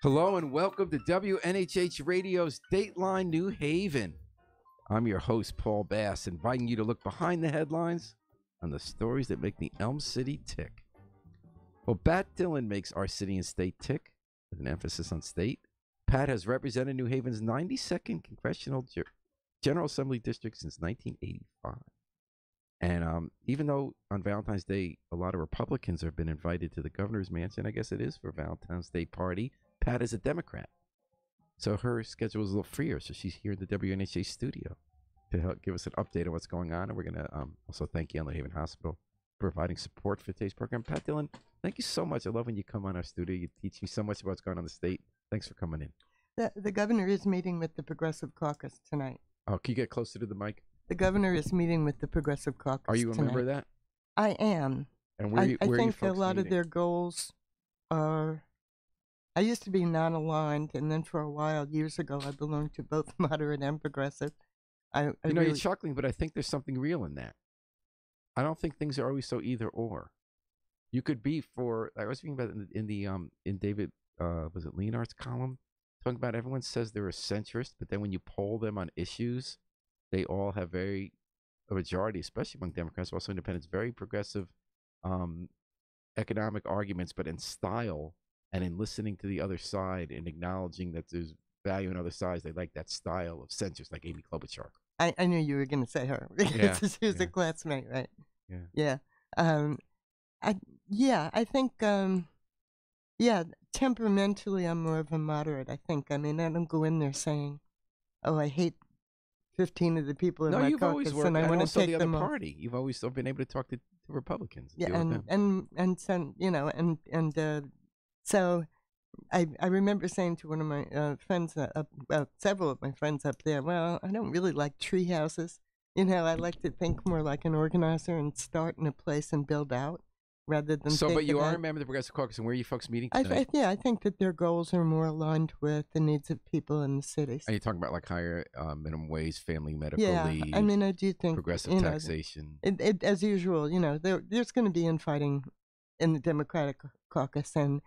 Hello and welcome to WNHH Radio's Dateline New Haven. I'm your host, Paul Bass, inviting you to look behind the headlines on the stories that make the Elm City tick. Well, Pat Dillon makes our city and state tick, with an emphasis on state. Pat has represented New Haven's 92nd Congressional General Assembly District since 1985. And even though on Valentine's Day, a lot of Republicans have been invited to the governor's mansion, I guess it is for Valentine's Day party, Pat is a Democrat. So her schedule is a little freer, so she's here in the WNHA studio to help give us an update on what's going on. And we're going to also thank Yale New Haven Hospital for providing support for today's program. Pat Dillon, thank you so much. I love when you come on our studio. You teach me so much about what's going on in the state. Thanks for coming in. The governor is meeting with the Progressive Caucus tonight. Oh, can you get closer to the mic? The governor is meeting with the Progressive Caucus Are you a tonight. member of that? I am. And where I are you think a folks lot meeting? of their goals are... I used to be non-aligned, and then for a while, years ago, I belonged to both moderate and progressive. You're chuckling, but I think there's something real in that. I don't think things are always so either or. You could be for. I was thinking about in David was it Leonard's column talking about everyone says they're a centrist, but then when you poll them on issues, they all have a majority, especially among Democrats, also independents, very progressive economic arguments, but in style. And in listening to the other side and acknowledging that there's value in other sides, they like that style of centrist, like Amy Klobuchar. I knew you were going to say her. Yeah, She was a classmate, right? Yeah. I think, temperamentally, I'm more of a moderate, I think. I mean, I don't go in there saying, oh, I hate 15 of the people in my you've always caucus, worked, and I want to also take the other them off. party. You've always still been able to talk to Republicans. Yeah, so I remember saying to one of my friends, several of my friends up there, well, I don't really like tree houses. I like to think more like an organizer and start in a place and build out rather than. So, but you are a member of the Progressive Caucus, and where are you folks meeting tonight? I think that their goals are more aligned with the needs of people in the cities. Are you talking about like higher minimum wage, family medical leave? I mean, I do think progressive taxation. It as usual, there's going to be infighting in the Democratic Caucus, and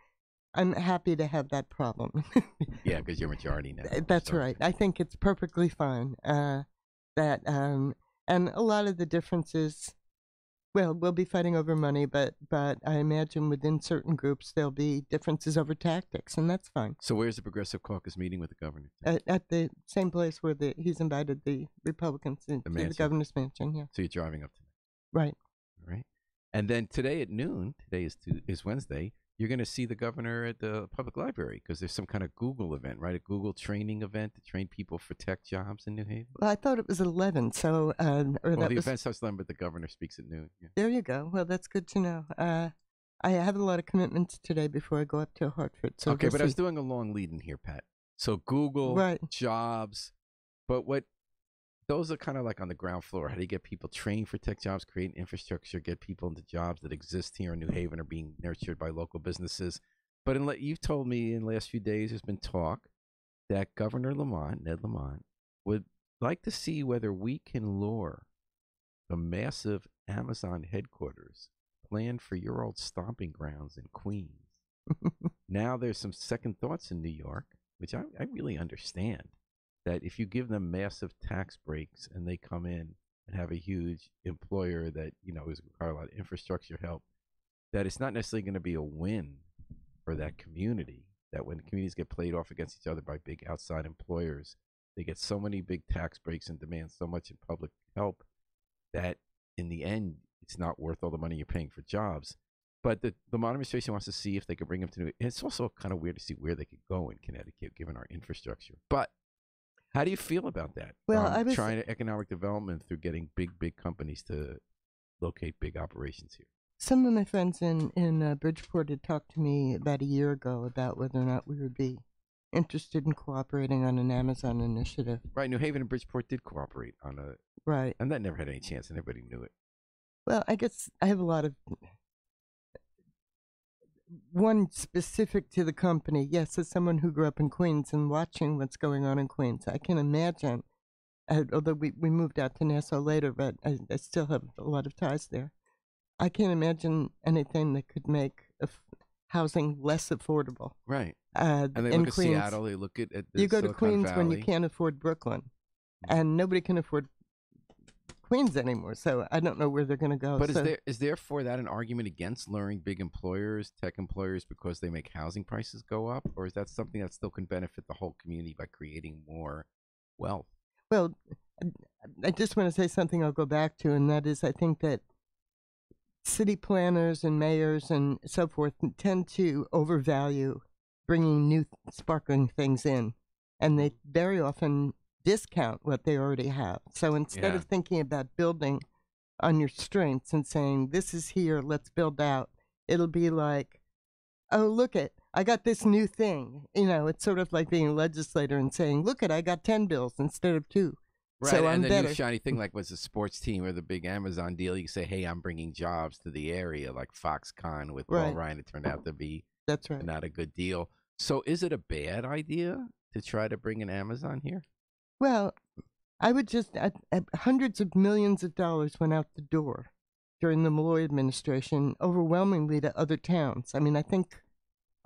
I'm happy to have that problem. Yeah, because you're majority now. That's right. I think it's perfectly fine. And a lot of the differences, well, we'll be fighting over money, but I imagine within certain groups there'll be differences over tactics, and that's fine. So where's the Progressive Caucus meeting with the governor? At the same place where he's invited the Republicans to the governor's mansion. Yeah. So you're driving up tonight. Right. All right. And then today at noon, today is Wednesday, you're going to see the governor at the public library because there's some kind of Google event, right? A Google training event to train people for tech jobs in New Haven. Well, I thought it was at 11, so... the event starts 11, but the governor speaks at noon. Yeah. There you go. Well, that's good to know. I have a lot of commitments today before I go up to Hartford. So okay, but I was doing a long lead in here, Pat. So Google, jobs, but those are kind of like on the ground floor. How do you get people trained for tech jobs, create infrastructure, get people into jobs that exist here in New Haven or being nurtured by local businesses? But you've told me in the last few days there's been talk that Governor Ned Lamont, would like to see whether we can lure the massive Amazon headquarters planned for your old stomping grounds in Queens. Now there's some second thoughts in New York, which I really understand. That if you give them massive tax breaks and they come in and have a huge employer that, is require a lot of infrastructure help, that it's not necessarily going to be a win for that community, that when communities get played off against each other by big outside employers, they get so many big tax breaks and demand so much in public help that in the end, it's not worth all the money you're paying for jobs. But the Lamont administration wants to see if they could bring them to New York. It's also kind of weird to see where they could go in Connecticut, given our infrastructure. But how do you feel about that? Well, I was trying to economic development through getting big companies to locate big operations here. Some of my friends in Bridgeport had talked to me about a year ago about whether or not we would be interested in cooperating on an Amazon initiative. Right, New Haven and Bridgeport did cooperate on right, and that never had any chance, and everybody knew it. Well, I guess I have a lot of. One specific to the company, yes, as someone who grew up in Queens and watching what's going on in Queens, I can imagine, although we moved out to Nassau later, but I still have a lot of ties there. I can't imagine anything that could make housing less affordable. Right. And they look at Seattle, they look at the you go Silicon to Queens Valley. when you can't afford Brooklyn, and nobody can afford Queens anymore. So I don't know where they're going to go. But is there for that an argument against luring big employers, tech employers, because they make housing prices go up, or is that something that still can benefit the whole community by creating more wealth? Well, I just want to say something I'll go back to, and that is I think that city planners and mayors and so forth tend to overvalue bringing new sparkling things in, and they very often discount what they already have. So instead of thinking about building on your strengths and saying, this is here, let's build out, it'll be like, oh, look I got this new thing. It's sort of like being a legislator and saying, look I got 10 bills instead of 2. Right, so and I'm the better. new shiny thing like was a sports team or the big Amazon deal. You say, hey, I'm bringing jobs to the area, like Foxconn with Paul Ryan. It turned out to be That's right. not a good deal. So is it a bad idea to try to bring an Amazon here? Well, I would just, hundreds of millions of dollars went out the door during the Malloy administration, overwhelmingly to other towns. I mean, I think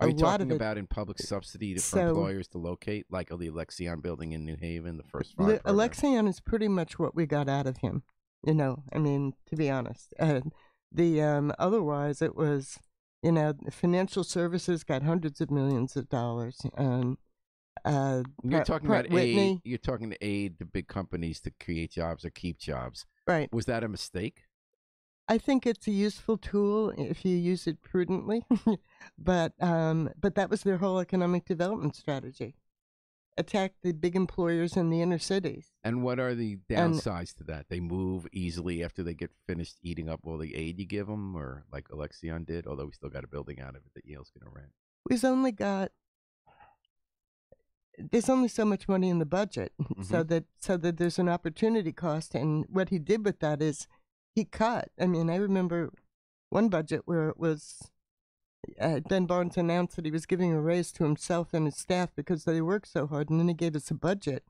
Are you talking about in public subsidy for employers to locate, like the Alexion building in New Haven, the first 5 programs? Alexion is pretty much what we got out of him, I mean, to be honest. Otherwise, it was, financial services got hundreds of millions of dollars. You're talking about Whitney. You're talking to aid the big companies to create jobs or keep jobs. Right. Was that a mistake? I think it's a useful tool if you use it prudently, but that was their whole economic development strategy: attack the big employers in the inner cities. And what are the downsides to that? They move easily after they get finished eating up all the aid you give them, or like Alexion did. Although we still got a building out of it that Yale's going to rent. There's only so much money in the budget, so that there's an opportunity cost. And what he did with that is he cut. I mean, I remember one budget where it was Ben Barnes announced that he was giving a raise to himself and his staff because they worked so hard, and then he gave us a budget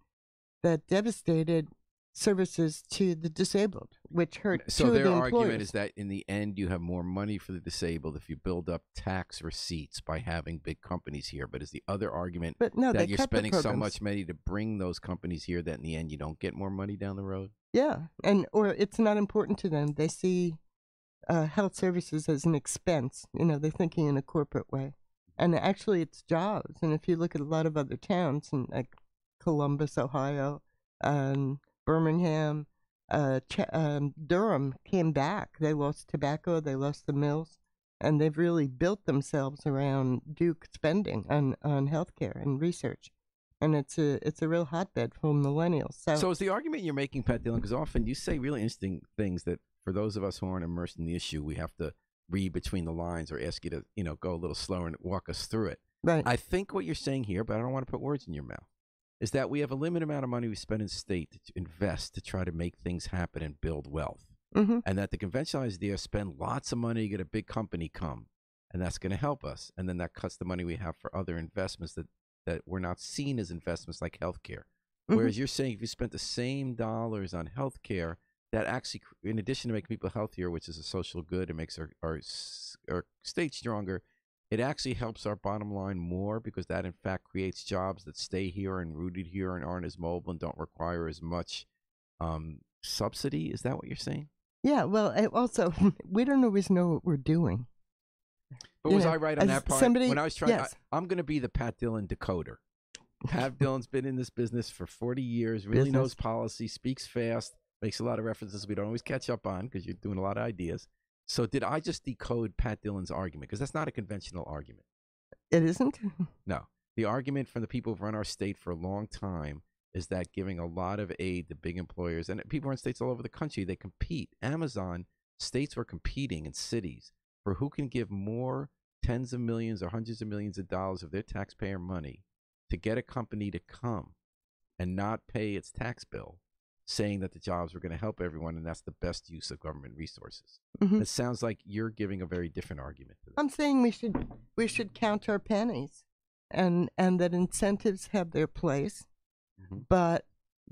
that devastated services to the disabled, which hurt So two of their the argument employers. is that in the end, you have more money for the disabled if you build up tax receipts by having big companies here. But is the other argument But no, that they you're cut the spending so programs. much money to bring those companies here that in the end you don't get more money down the road? Yeah, or it's not important to them. They see health services as an expense. They're thinking in a corporate way. And actually, it's jobs. And if you look at a lot of other towns, like Columbus, Ohio, Birmingham, Durham came back. They lost tobacco, they lost the mills, and they've really built themselves around Duke spending on healthcare and research. And it's a real hotbed for millennials. So is the argument you're making, Pat Dillon, because often you say really interesting things that for those of us who aren't immersed in the issue, we have to read between the lines or ask you to, go a little slower and walk us through it. Right. I think what you're saying here, but I don't want to put words in your mouth, is that we have a limited amount of money we spend in state to invest to try to make things happen and build wealth. Mm-hmm. And that the conventional idea is spend lots of money to get a big company come, and that's going to help us. And then that cuts the money we have for other investments that were not seen as investments like healthcare. Mm-hmm. Whereas you're saying if you spent the same dollars on healthcare, that actually, in addition to making people healthier, which is a social good, it makes our state stronger, it actually helps our bottom line more because that, in fact, creates jobs that stay here and rooted here and aren't as mobile and don't require as much subsidy. Is that what you're saying? Yeah, well, also, we don't always know what we're doing. But was I right on that part? When I was trying, yes. I'm going to be the Pat Dillon decoder. Pat Dillon's been in this business for 40 years, really knows policy, speaks fast, makes a lot of references we don't always catch up on because you're doing a lot of ideas. So did I just decode Pat Dillon's argument? Because that's not a conventional argument. It isn't? No. The argument from the people who've run our state for a long time is that giving a lot of aid to big employers, and people run states all over the country, they compete. Amazon, states were competing in cities for who can give more tens of millions or hundreds of millions of dollars of their taxpayer money to get a company to come and not pay its tax bill, saying that the jobs were going to help everyone and that's the best use of government resources. Mm-hmm. It sounds like you're giving a very different argument to that. I'm saying we should count our pennies and that incentives have their place, but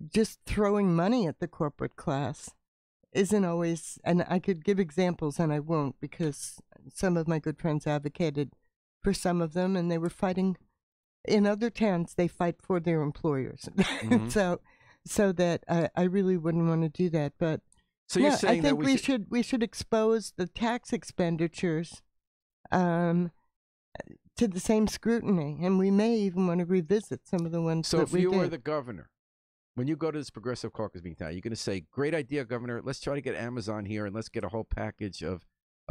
just throwing money at the corporate class isn't always, and I could give examples and I won't because some of my good friends advocated for some of them, and they were fighting. In other towns, they fight for their employers. Mm-hmm. so that I really wouldn't want to do that. But so you're saying I think that we should expose the tax expenditures to the same scrutiny, and we may even want to revisit some of the ones So that we did. if you were the governor, when you go to this progressive caucus meeting now, you're going to say, great idea, Governor, let's try to get Amazon here and let's get a whole package of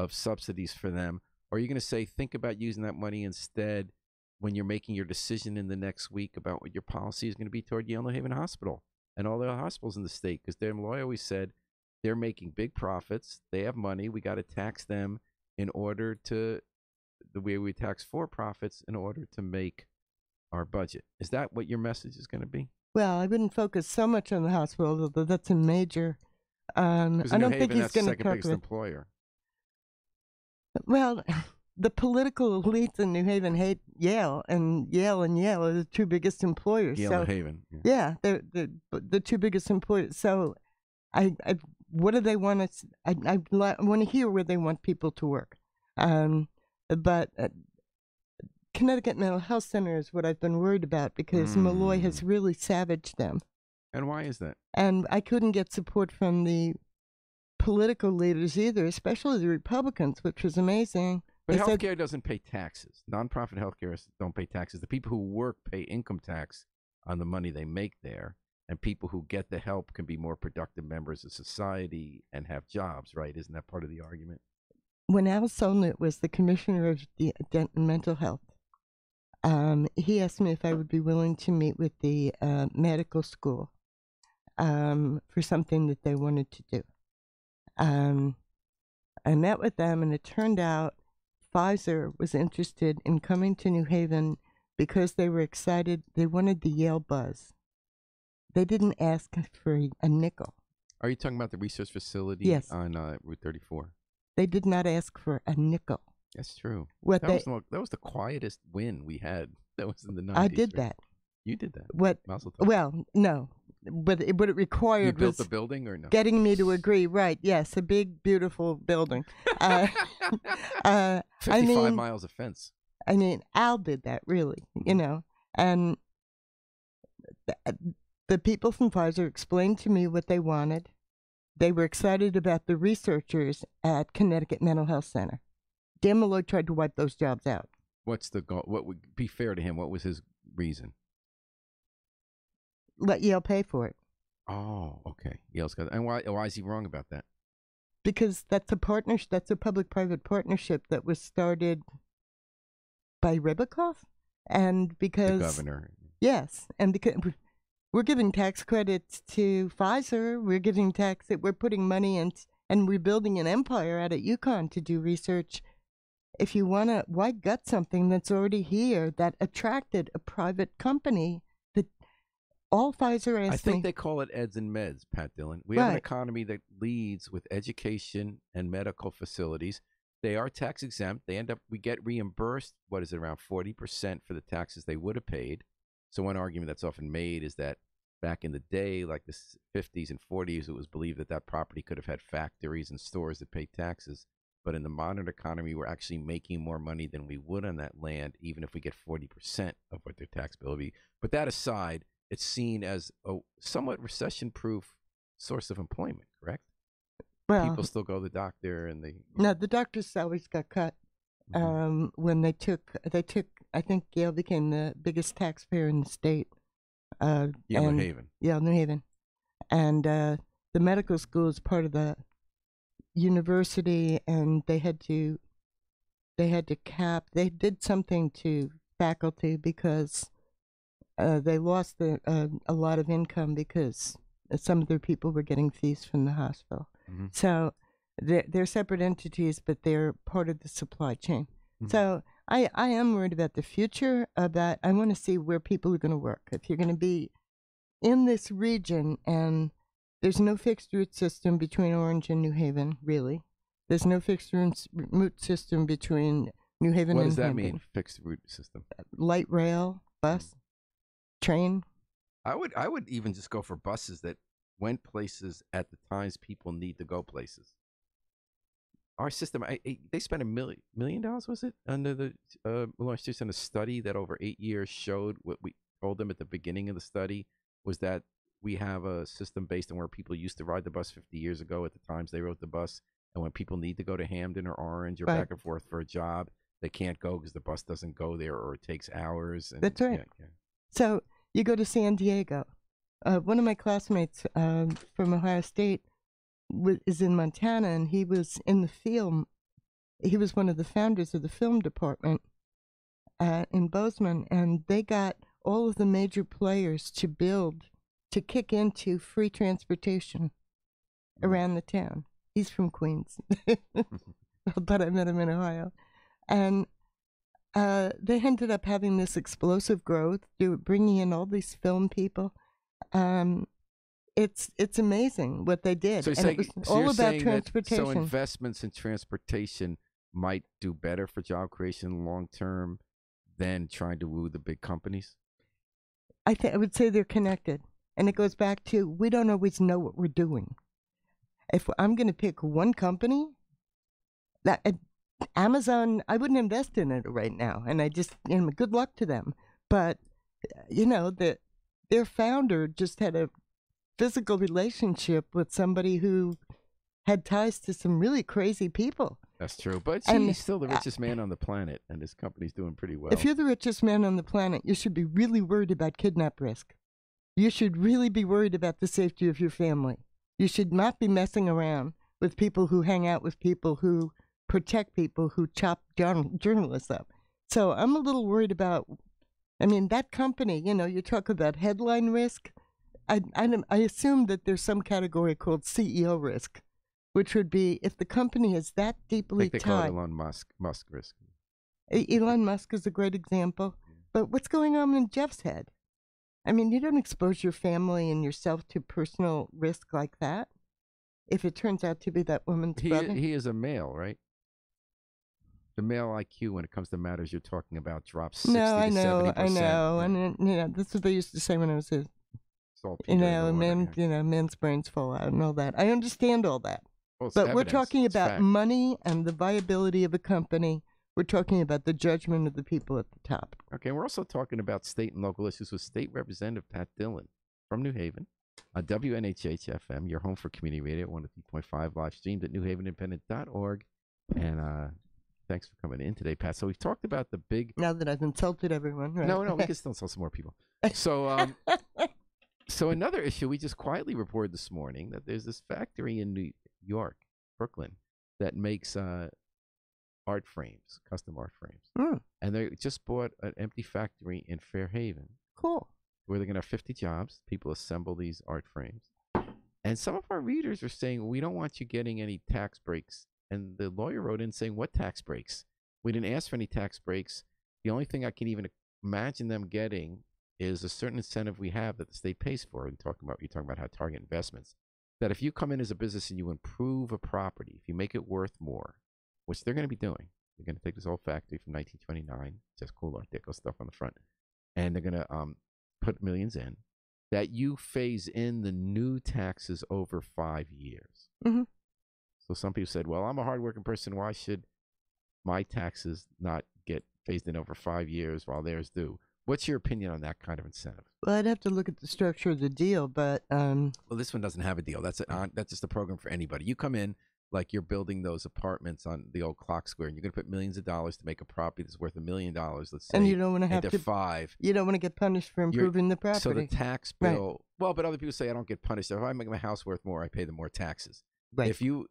subsidies for them. Or are you going to say, think about using that money instead when you're making your decision in the next week about what your policy is going to be toward Yale New Haven Hospital and all the hospitals in the state? Because their lawyer always said they're making big profits. They have money. We got to tax them in order to, the way we tax for-profits, in order to make our budget. Is that what your message is going to be? Well, I wouldn't focus so much on the hospital, although that's a major. I don't think he's going to second biggest employer. Well, the political elites in New Haven hate Yale, and Yale are the two biggest employers. Yale and Haven. Yeah, they're the two biggest employers. So, what do they want to? I want to hear where they want people to work. But Connecticut Mental Health Center is what I've been worried about because Malloy has really savaged them. And why is that? And I couldn't get support from the political leaders either, especially the Republicans, which was amazing. But healthcare doesn't pay taxes. Nonprofit healthcare don't pay taxes. The people who work pay income tax on the money they make there. And people who get the help can be more productive members of society and have jobs, right? Isn't that part of the argument? When Al Solnit was the commissioner of the mental health, he asked me if I would be willing to meet with the medical school for something that they wanted to do. I met with them, and it turned out Pfizer was interested in coming to New Haven because they were excited. They wanted the Yale buzz. They didn't ask for a nickel. Are you talking about the research facility on Route 34? They did not ask for a nickel. That's true. That was the quietest win we had. That was in the 90s. I did that. You did that. Well, no. What it required you built was the building or no? Getting me to agree. Right. Yes. A big, beautiful building. 55 miles of fence. I mean, Al did that, really, and the people from Pfizer explained to me what they wanted. They were excited about the researchers at Connecticut Mental Health Center. Dan Malloy tried to wipe those jobs out. What's the goal? What would be fair to him? What was his reason? Let Yale pay for it. Oh, okay. Yale's got. And why is he wrong about that? Because that's a partnership. That's a public-private partnership that was started by Ribicoff, and because the governor. Yes, and because we're giving tax credits to Pfizer, we're putting money in, and we're building an empire out at UConn to do research. If you want to, why gut something that's already here that attracted a private company? That all Pfizer asked I think they call it eds and meds, Pat Dillon. We have an economy that leads with education and medical facilities. They are tax exempt. We get reimbursed, what is it, around 40% for the taxes they would have paid. So one argument that's often made is that back in the day, like the 50s and 40s, it was believed that property could have had factories and stores that paid taxes. But in the modern economy, we're actually making more money than we would on that land, even if we get 40% of what their tax bill would be. But that aside, it's seen as a somewhat recession-proof source of employment, correct? Well, people still go to the doctor, and No, the doctor's salaries got cut when they took. I think Yale became the biggest taxpayer in the state. New Haven. Yeah, New Haven, and the medical school is part of the university, and they had to cap. They did something to faculty because they lost a lot of income because some of their people were getting fees from the hospital. Mm-hmm. So they're separate entities, but they're part of the supply chain. Mm-hmm. So I am worried about the future. I want to see where people are going to work. If you're going to be in this region, and there's no fixed route system between Orange and New Haven, really. There's no fixed route system between New Haven and New Haven. What does that mean, fixed route system? Light rail, bus, train. I would even just go for buses that went places at the times people need to go places. our system, they spent $1 million, was it, under the Malone Institute, on a study that over 8 years showed what we told them at the beginning of the study was that we have a system based on where people used to ride the bus 50 years ago at the times they rode the bus. And when people need to go to Hamden or Orange or back and forth for a job, they can't go because the bus doesn't go there or it takes hours. And, That's right. Yeah. So you go to San Diego. One of my classmates from Ohio State is in Montana, and he was in the film. He was one of the founders of the film department in Bozeman, and they got all of the major players to kick into free transportation around the town. He's from Queens, but I met him in Ohio. And they ended up having this explosive growth, bringing in all these film people. It's amazing what they did. So, and it was all about transportation. So investments in transportation might do better for job creation long term than trying to woo the big companies? I would say they're connected. And it goes back to, we don't always know what we're doing. If I'm going to pick one company, that Amazon, I wouldn't invest in it right now. And I just, good luck to them. But, their founder just had a physical relationship with somebody who had ties to some really crazy people. That's true. But he's still the richest man on the planet, and his company's doing pretty well. If you're the richest man on the planet, you should be really worried about kidnap risk. You should really be worried about the safety of your family. You should not be messing around with people who hang out with people who protect people who chop journalists up. So I'm a little worried about, that company, you talk about headline risk. I assume that there's some category called CEO risk, which would be if the company is that deeply tied. I think they call it Elon Musk risk. Elon Musk is a great example. But what's going on in Jeff's head? You don't expose your family and yourself to personal risk like that if it turns out to be that woman's brother. He is a male, right? The male IQ when it comes to matters you're talking about drops 60 to 70%. I know. And, that's what they used to say when I was a... men's brains fall out and all that. I understand all that. Well, but we're talking about money and the viability of a company. We're talking about the judgment of the people at the top. Okay, we're also talking about state and local issues with State Representative Pat Dillon from New Haven, WNHH-FM, your home for community radio, 103.5, live streamed at newhavenindependent.org. And thanks for coming in today, Pat. So we've talked about the big... Now that I've insulted everyone, right? No, we can still insult some more people. So... So another issue, we just quietly reported this morning that there's this factory in New York, Brooklyn, that makes art frames, custom art frames. And they just bought an empty factory in Fairhaven. Cool. Where they're going to have 50 jobs. People assemble these art frames. And some of our readers are saying, we don't want you getting any tax breaks. And the lawyer wrote in saying, what tax breaks? We didn't ask for any tax breaks. The only thing I can even imagine them getting is a certain incentive we have that the state pays for. And you're talking about how target investments, that if you come in as a business and you improve a property, if you make it worth more, which they're going to be doing, they're going to take this old factory from 1929, just cool Art Deco stuff on the front, and they're going to put millions in, that you phase in the new taxes over 5 years. Mm-hmm. So some people said, well, I'm a hardworking person. Why should my taxes not get phased in over 5 years while theirs do? What's your opinion on that kind of incentive? Well, I'd have to look at the structure of the deal, but... Well, this one doesn't have a deal. That's just a program for anybody. You come in like you're building those apartments on the old Clock Square, and you're going to put millions of dollars to make a property that's worth $1 million, let's say, and you don't want to have into 5. You don't want to get punished for improving the property. So the tax bill... Right. Well, but other people say I don't get punished. If I make my house worth more, I pay them more taxes. Right. If you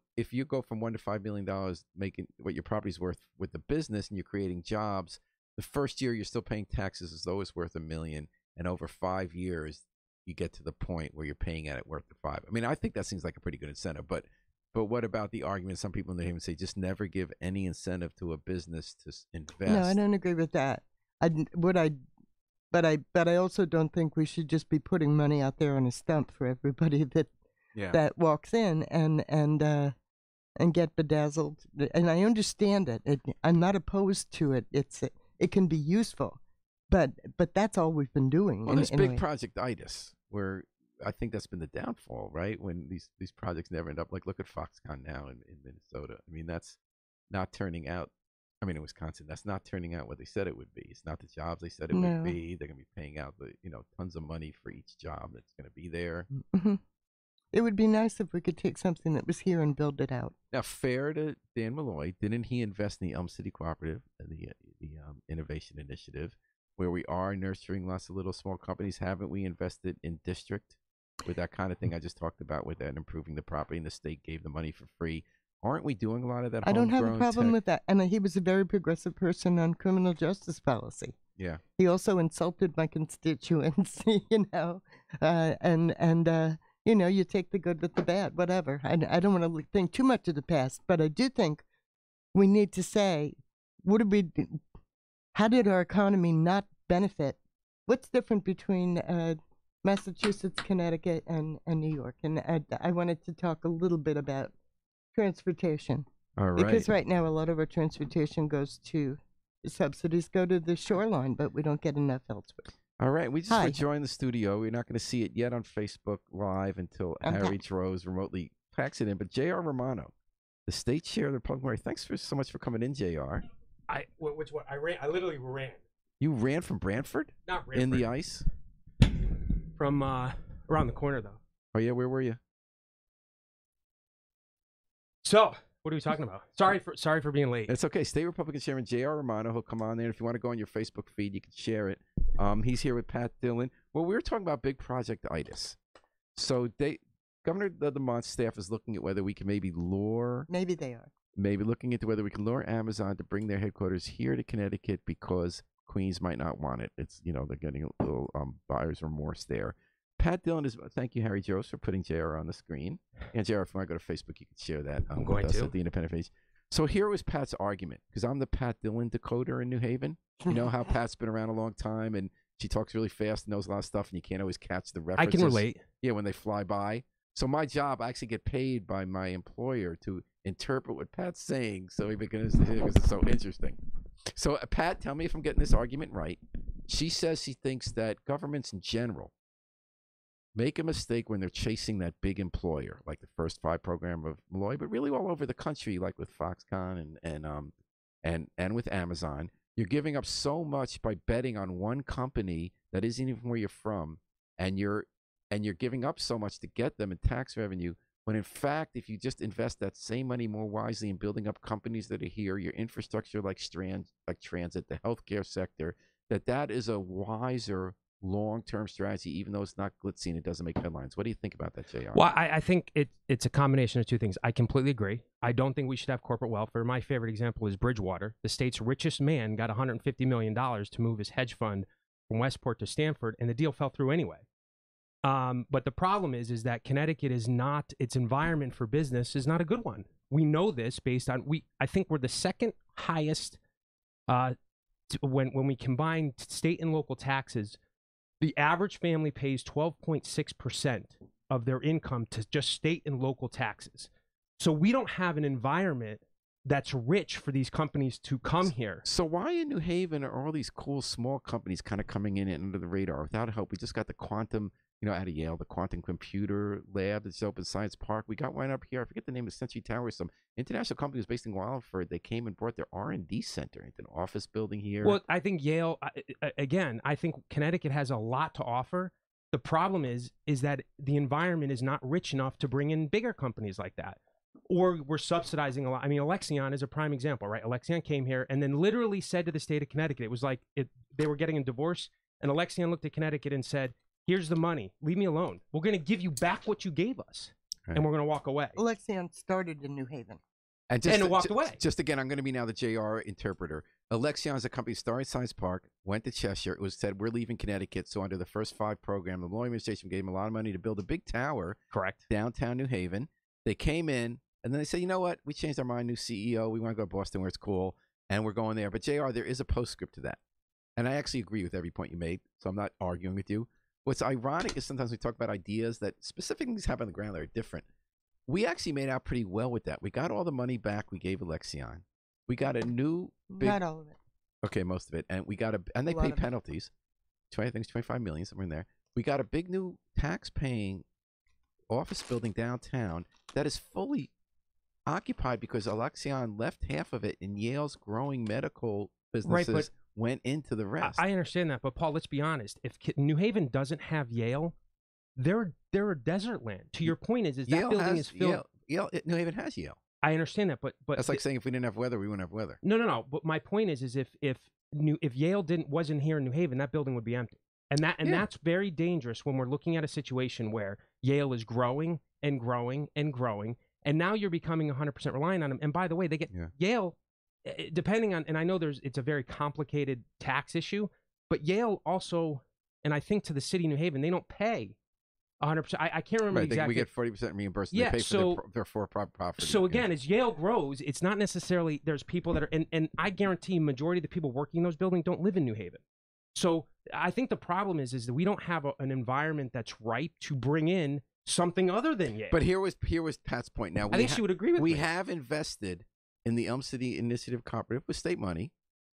go from $1 to $5 million making what your property's worth with the business and you're creating jobs... The first year, you're still paying taxes as though it's worth $1 million, and over 5 years, you get to the point where you're paying at it worth the 5. I think that seems like a pretty good incentive. But what about the argument? Some people in the Haven say just never give any incentive to a business to invest. No, I don't agree with that. But I also don't think we should just be putting money out there on a stump for everybody that walks in and get bedazzled. And I understand it. I'm not opposed to it. It can be useful, but that's all we've been doing. Well, there's big project-itis, where I think that's been the downfall, right? When these projects never end up. Like, look at Foxconn now in Minnesota. That's not turning out. I mean, in Wisconsin, that's not turning out what they said it would be. It's not the jobs they said it would be. They're going to be paying out tons of money for each job that's going to be there. Mm-hmm. It would be nice if we could take something that was here and build it out. Now, fair to Dan Malloy, didn't he invest in the Elm City Cooperative, the Innovation Initiative, where we are nurturing lots of little small companies? Haven't we invested in district with that kind of thing I just talked about with that, improving the property, and the state gave the money for free? Aren't we doing a lot of that? I don't have a problem with that. And he was a very progressive person on criminal justice policy. Yeah. He also insulted my constituents, you take the good with the bad, whatever. I don't want to think too much of the past, but I do think we need to say, how did our economy not benefit? What's different between Massachusetts, Connecticut, and New York? And I wanted to talk a little bit about transportation. All right. Because right now a lot of our transportation subsidies go to the shoreline, but we don't get enough elsewhere. All right. We just rejoined the studio. We're not going to see it yet on Facebook Live until Harry Droz remotely packs it in. But J.R. Romano, the state chair of the Republican Party, thanks so much for coming in, J.R. Which one? I literally ran. You ran from Brantford? Not Brantford. In the ice? From around the corner, though. Oh, yeah? Where were you? So, what are we talking about? Sorry for being late. It's okay. State Republican Chairman J.R. Romano, he'll come on there. If you want to go on your Facebook feed, you can share it. He's here with Pat Dillon. Well, we were talking about big project itis. So Governor of the Mont staff is looking at whether we can maybe lure. Maybe they are. Maybe looking into whether we can lure Amazon to bring their headquarters here to Connecticut because Queens might not want it. It's they're getting a little buyer's remorse there. Pat Dillon is. Thank you, Harry Jost, for putting JR on the screen. And JR, if you want to go to Facebook, you can share that. I'm going to at the Independent page. So here was Pat's argument, because I'm the Pat Dillon decoder in New Haven. You know how Pat's been around a long time, and she talks really fast, knows a lot of stuff, and you can't always catch the references. I can relate. Yeah, when they fly by. So my job, I actually get paid by my employer to interpret what Pat's saying, because it's so interesting. So Pat, tell me if I'm getting this argument right. She says she thinks that governments in general make a mistake when they're chasing that big employer, like the First Five program of Malloy, but really all over the country, like with Foxconn and with Amazon. You're giving up so much by betting on one company that isn't even where you're from, and you're giving up so much to get them in tax revenue, when in fact, if you just invest that same money more wisely in building up companies that are here, your infrastructure like transit, the healthcare sector, that is a wiser long-term strategy, even though it's not glitzy and it doesn't make headlines. What do you think about that, JR? Well, I think it's a combination of two things. I completely agree. I don't think we should have corporate welfare. My favorite example is Bridgewater. The state's richest man got $150 million to move his hedge fund from Westport to Stamford, and the deal fell through anyway. But the problem is that Connecticut is not, its environment for business is not a good one. We know this based on, I think we're the second highest, when we combine state and local taxes, the average family pays 12.6% of their income to just state and local taxes. So we don't have an environment that's rich for these companies to come here. So why in New Haven are all these cool small companies kind of coming in under the radar without help? We just got the quantum, out of Yale, the quantum computer lab that's open Science Park. We got one up here. I forget the name of Century Tower. Some international company was based in Wallingford. They came and brought their R&D center into an office building here. Well, I think Yale, again, I think Connecticut has a lot to offer. The problem is that the environment is not rich enough to bring in bigger companies like that. Or we're subsidizing a lot. I mean, Alexion is a prime example, right? Alexion came here and then literally said to the state of Connecticut, it was like they were getting a divorce, and Alexion looked at Connecticut and said, here's the money. Leave me alone. We're going to give you back what you gave us, and we're going to walk away. Alexion started in New Haven. And it walked away. Just again, I'm going to be now the JR interpreter. Alexion is a company started Science Park, went to Cheshire. It was said, we're leaving Connecticut. So under the First Five program, the Malloy administration gave them a lot of money to build a big tower. Correct. Downtown New Haven. They came in, and then they said, you know what? We changed our mind, new CEO. We want to go to Boston where it's cool, and we're going there. But JR, there is a postscript to that. And I actually agree with every point you made, so I'm not arguing with you. What's ironic is sometimes we talk about ideas that specific things happen on the ground that are different. We actually made out pretty well with that. We got all the money back we gave Alexion. We got a new big, not all of it. Okay, most of it. And we got and they pay penalties. 25 million, somewhere in there. We got a big new tax paying office building downtown that is fully occupied because Alexion left half of it, and Yale's growing medical businesses went into the rest. I understand that, but Paul, let's be honest. If New Haven doesn't have Yale, they're a desert land. To your point is that Yale building is filled. New Haven has Yale. I understand that, but that's like saying if we didn't have weather, we wouldn't have weather. No. But my point is if Yale wasn't here in New Haven, that building would be empty, and that's very dangerous when we're looking at a situation where Yale is growing and growing and growing, and now you're becoming 100% reliant on them. And by the way, they get Yale, depending on, and I know it's a very complicated tax issue, but Yale also, and I think to the city of New Haven, they don't pay 100%. I can't remember exactly. We get 40% reimbursed. Yeah, they pay for their for-profit property. So again, as Yale grows, it's not necessarily there's people that are, and I guarantee majority of the people working in those buildings don't live in New Haven. So I think the problem is that we don't have an environment that's ripe to bring in something other than Yale. But here was Pat's point. Now I think she would agree with me. We have invested in the Elm City Initiative Cooperative with state money,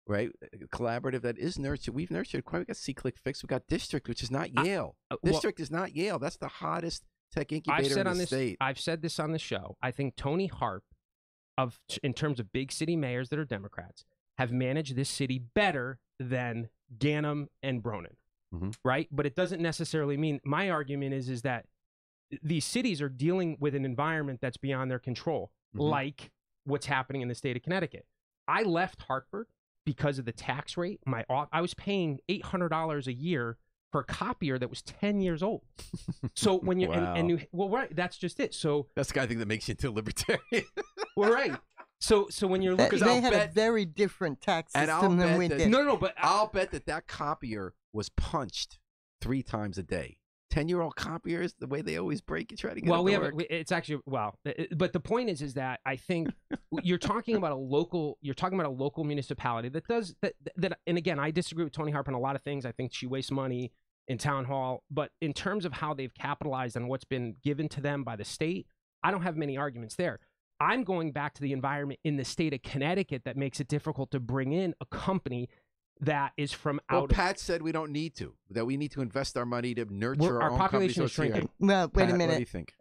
right? Collaborative that is nurtured. We've nurtured quite. We got C-Click Fix. We got District, which is not Yale. District is not Yale. That's the hottest tech incubator in the state. I've said this on the show. I think Tony Harp, in terms of big city mayors that are Democrats, have managed this city better than Ganim and Bronin, right? But it doesn't necessarily mean. My argument is that these cities are dealing with an environment that's beyond their control, like what's happening in the state of Connecticut. I left Hartford because of the tax rate. I was paying $800 a year for a copier that was 10 years old. So when you're right, that's just it. So that's the kind of thing that makes you into a libertarian. Well, right. So when you're looking, they had a very different tax system than we did. No, but I'll bet that copier was punched 3 times a day. 10-year-old copiers, the way they always break, you try to get it's actually but the point is that I think you're talking about a local municipality that does that, and again, I disagree with Tony Harp on a lot of things. I think she wastes money in town hall, but in terms of how they've capitalized on what's been given to them by the state, I don't have many arguments there. I'm going back to the environment in the state of Connecticut that makes it difficult to bring in a company that is from out. Well, Pat said we don't need to. That we need to invest our money to nurture our own population is shrinking. Well, wait a minute. What do you think?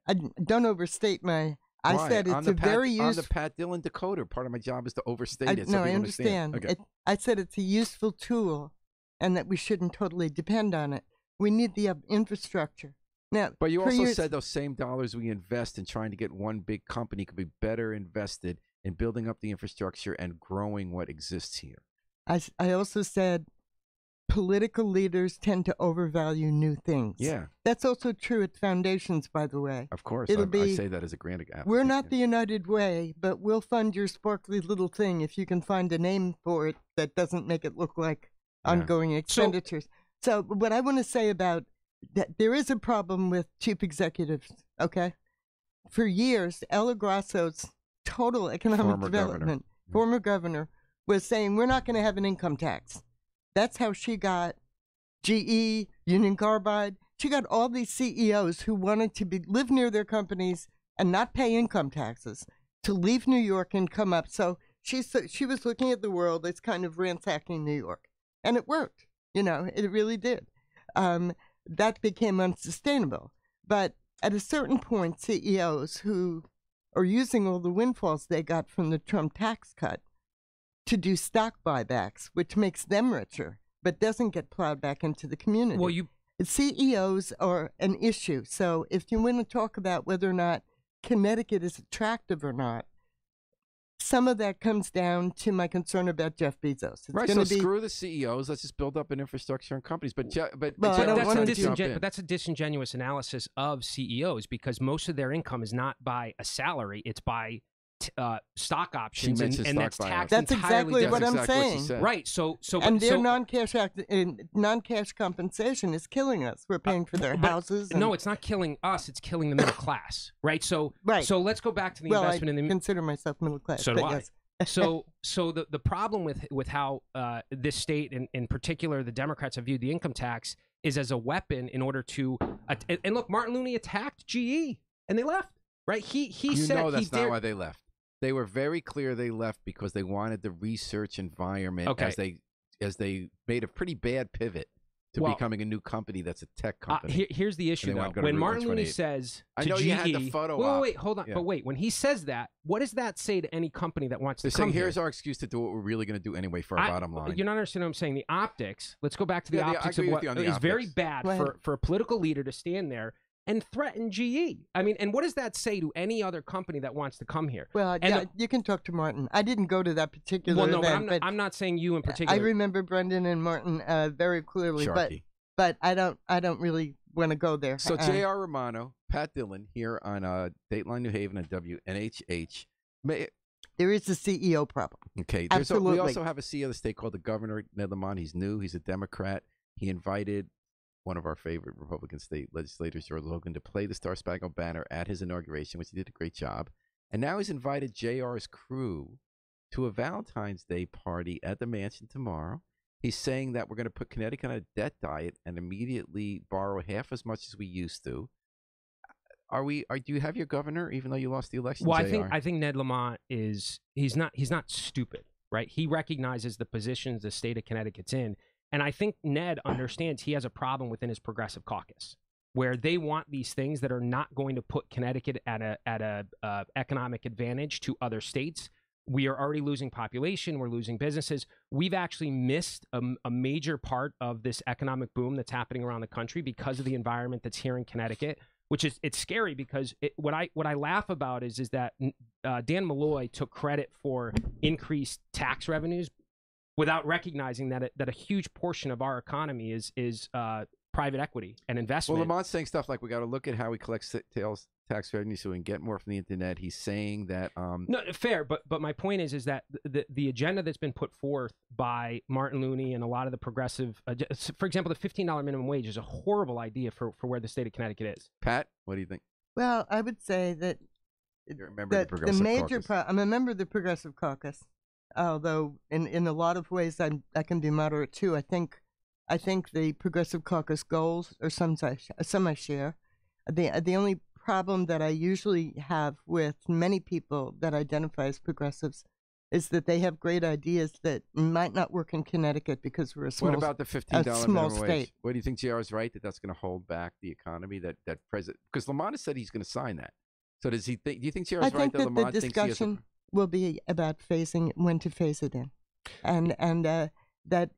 Don't overstate my. I said it's very useful. On the Pat Dillon decoder, part of my job is to overstate it. No, I understand. Okay. I said it's a useful tool, and that we shouldn't totally depend on it. We need the infrastructure. Now, but you also said those same dollars we invest in trying to get one big company could be better invested in building up the infrastructure and growing what exists here. I also said political leaders tend to overvalue new things. Yeah. That's also true at foundations, by the way. Of course. I say that as a grand application. We're not the United Way, but we'll fund your sparkly little thing if you can find a name for it that doesn't make it look like ongoing expenditures. So what I want to say about that, there is a problem with chief executives, okay? For years, Ella Grasso's total economic development, former governor, was saying we're not going to have an income tax. That's how she got GE, Union Carbide. She got all these CEOs who wanted to live near their companies and not pay income taxes to leave New York and come up. So she was looking at the world as kind of ransacking New York. And it worked. It really did. That became unsustainable. But at a certain point, CEOs who are using all the windfalls they got from the Trump tax cut to do stock buybacks, which makes them richer, but doesn't get plowed back into the community. Well, CEOs are an issue. So if you want to talk about whether or not Connecticut is attractive or not, some of that comes down to my concern about Jeff Bezos. Screw the CEOs. Let's just build up an infrastructure and companies. But that's a disingenuous analysis of CEOs because most of their income is not by a salary; it's by stock options, and that's taxed. That's exactly what I'm saying. Right. So their non-cash compensation is killing us. We're paying for their houses. No, it's not killing us. It's killing the middle class. Right. So let's go back to the investment in the. I consider myself middle class. So do I. Yes. So the problem with how this state, and in particular the Democrats, have viewed the income tax is as a weapon in order to. And look, Martin Looney attacked GE, and they left. Right. He said that's not why they left. They were very clear they left because they wanted the research environment as they made a pretty bad pivot to becoming a new company that's a tech company. Here's the issue, though. When Martin Looney says to I know GE, you had the photo wait, hold on. Yeah. But wait, when he says that, what does that say to any company that wants to come here? Here's our excuse to do what we're really going to do anyway for our bottom line. You're not understanding what I'm saying. The optics, let's go back to the optics of what is very bad for a political leader to stand there and threaten GE. I mean, and what does that say to any other company that wants to come here? Well, you can talk to Martin. I didn't go to that particular event. But I'm not saying you in particular. I remember Brendan and Martin very clearly, but I don't really want to go there. So J.R. Romano, Pat Dillon here on Dateline New Haven and WNHH. There is a CEO problem. Okay. Absolutely. We also have a CEO of the state called the governor, Ned Lamont. He's new. He's a Democrat. He invited one of our favorite Republican state legislators, George Logan, to play the Star Spangled Banner at his inauguration, which he did a great job. And now he's invited JR's crew to a Valentine's Day party at the mansion tomorrow. He's saying that we're going to put Connecticut on a debt diet and immediately borrow half as much as we used to. Do you have your governor, even though you lost the election? Well, I think Ned Lamont he's not stupid, right? He recognizes the positions the state of Connecticut's in. And I think Ned understands he has a problem within his progressive caucus, where they want these things that are not going to put Connecticut at a economic advantage to other states. We are already losing population. We're losing businesses. We've actually missed a major part of this economic boom that's happening around the country because of the environment that's here in Connecticut, which is it's scary because what I laugh about is that Dan Malloy took credit for increased tax revenues without recognizing that a huge portion of our economy is private equity and investment. Well, Lamont's saying stuff like we got to look at how we collect sales tax revenue so we can get more from the internet. He's saying that no, fair, but my point is that the agenda that's been put forth by Martin Looney and a lot of the progressive, for example, the $15 minimum wage is a horrible idea for where the state of Connecticut is. Pat, what do you think? Well, I would say that you're a member of the Progressive Caucus. I'm a member of the Progressive Caucus. Although in a lot of ways I can be moderate too. I think the Progressive Caucus goals are some I share. The only problem that I usually have with many people that identify as progressives is that they have great ideas that might not work in Connecticut because we're a small. What about the $15 minimum wage? What do you think, JR, is right that that's going to hold back the economy? That president, because Lamont has said he's going to sign that. So does he think? Do you think JR is right that Lamont thinks he has a will be about when to phase it in, and that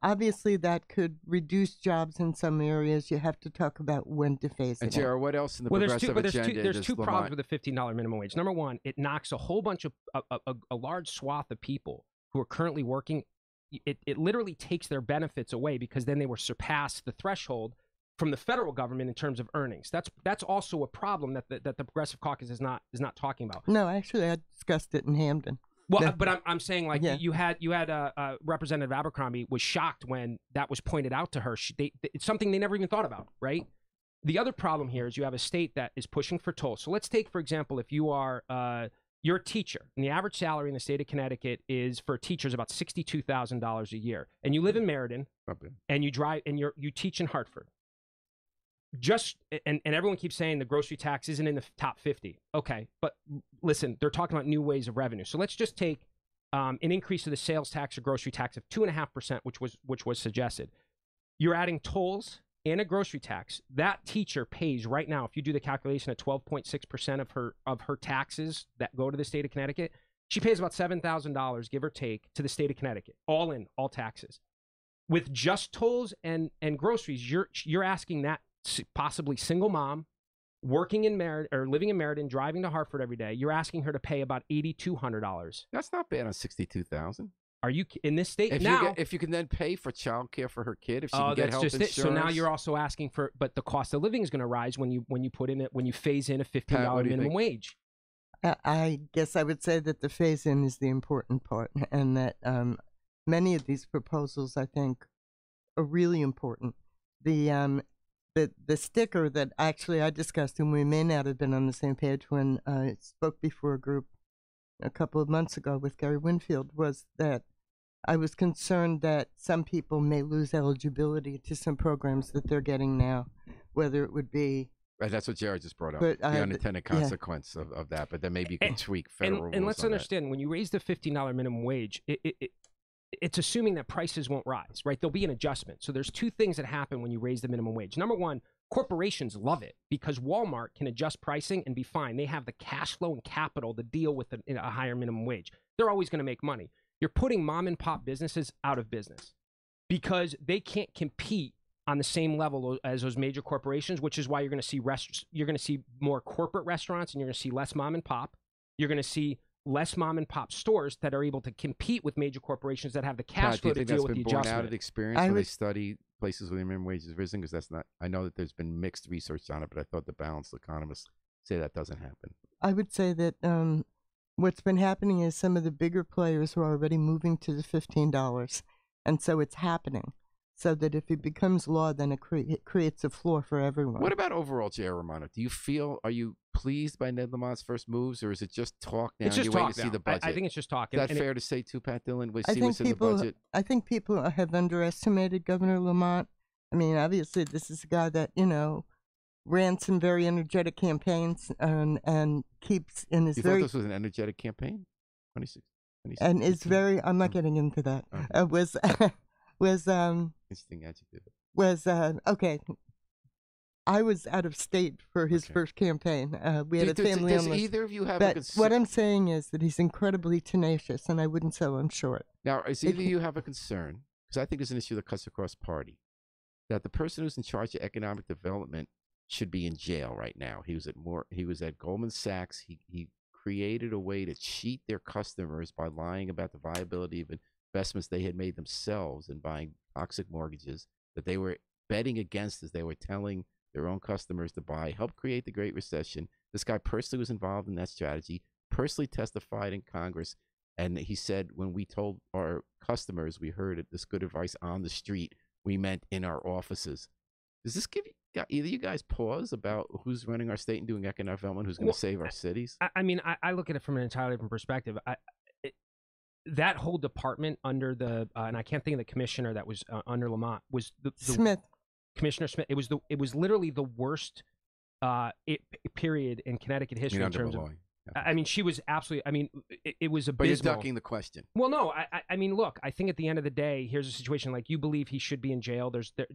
obviously that could reduce jobs in some areas. You have to talk about when to phase it in. And JR, what else in the progressive agenda? There's two problems with the $15 minimum wage. Number one, it knocks a whole bunch of a large swath of people who are currently working. It literally takes their benefits away because then they were surpassed the threshold from the federal government in terms of earnings. That's also a problem that the Progressive Caucus is not talking about. No, actually, I discussed it in Hamden. Well, but I'm saying you had Representative Abercrombie was shocked when that was pointed out to her. It's something they never even thought about, right? The other problem here is you have a state that is pushing for tolls. So let's take, for example, if you are you're a teacher, and the average salary in the state of Connecticut is for teachers about $62,000 a year, and you live in Meriden, and you drive, and you teach in Hartford. And everyone keeps saying the grocery tax isn't in the top 50. Okay, but listen, they're talking about new ways of revenue. So let's just take an increase of the sales tax or grocery tax of 2.5%, which was suggested. You're adding tolls and a grocery tax. That teacher pays right now, if you do the calculation at 12.6% of her taxes that go to the state of Connecticut, she pays about $7,000, give or take, to the state of Connecticut, all in, all taxes. With just tolls and groceries, you're asking that possibly single mom working in Meriden or living in Meriden, driving to Hartford every day, you're asking her to pay about $8,200. That's not bad on $62,000. Are you in this state if you can then pay for child care for her kid, if she can get health insurance? So now you're also asking for, but the cost of living is going to rise when you phase in a $15 minimum wage. I guess I would say that the phase in is the important part, and that many of these proposals I think are really important. The sticker that actually I discussed, and we may not have been on the same page when I spoke before a group a couple of months ago with Gary Winfield, was that I was concerned that some people may lose eligibility to some programs that they're getting now, whether it would be... Right, that's what Jared just brought up, the unintended consequence of that, but then maybe you can tweak federal rules. And let's understand, when you raise the $15 minimum wage, it's assuming that prices won't rise, right? There'll be an adjustment. So there's two things that happen when you raise the minimum wage. Number one, corporations love it because Walmart can adjust pricing and be fine. They have the cash flow and capital to deal with a higher minimum wage. They're always going to make money. You're putting mom and pop businesses out of business because they can't compete on the same level as those major corporations, which is why you're going to see more corporate restaurants and you're going to see less mom and pop. You're going to see less mom and pop stores that are able to compete with major corporations that have the cash flow to deal with the adjustment. Do you think that's been borne out of experience when they study places where the minimum wage has risen? Because that's not. I know that there's been mixed research on it, but I thought the balanced economists say that doesn't happen. I would say that what's been happening is some of the bigger players are already moving to the $15, and so it's happening. So that if it becomes law, then it creates a floor for everyone. What about overall, J.R. Romano? Are you pleased by Ned Lamont's first moves, or is it just talk now? It's just waiting talk to see the budget? I think it's just talk. Is that fair to say too, Pat Dillon? I think people have underestimated Governor Lamont. I mean, obviously, this is a guy that, ran some very energetic campaigns and keeps in his thought this was an energetic campaign? 26. And is very, I'm not getting into that, was interesting adjective. Okay. I was out of state for his first campaign. We had a family illness. Does either of you have but what I'm saying is that he's incredibly tenacious, and I wouldn't sell him short. Now, does either of you have a concern? Because I think there's an issue that cuts across party. That the person who's in charge of economic development should be in jail right now. He was at Goldman Sachs. He created a way to cheat their customers by lying about the viability of investments they had made themselves and buying toxic mortgages that they were betting against as they were telling their own customers to buy, helped create the Great Recession. This guy personally was involved in that strategy, personally testified in Congress, and he said, when we told our customers we heard this good advice on the street, we meant in our offices. Does this give either you guys pause about who's running our state and doing economic development, who's going to save our cities? I mean, I look at it from an entirely different perspective. That whole department under the and I can't think of the commissioner that was under Lamont was the Smith. Commissioner Smith. It was literally the worst period in Connecticut history in terms of. I mean, she was absolutely. I mean, it was abysmal. But you're ducking the question. Well, no. I mean, look. I think at the end of the day, here's a situation like you believe he should be in jail.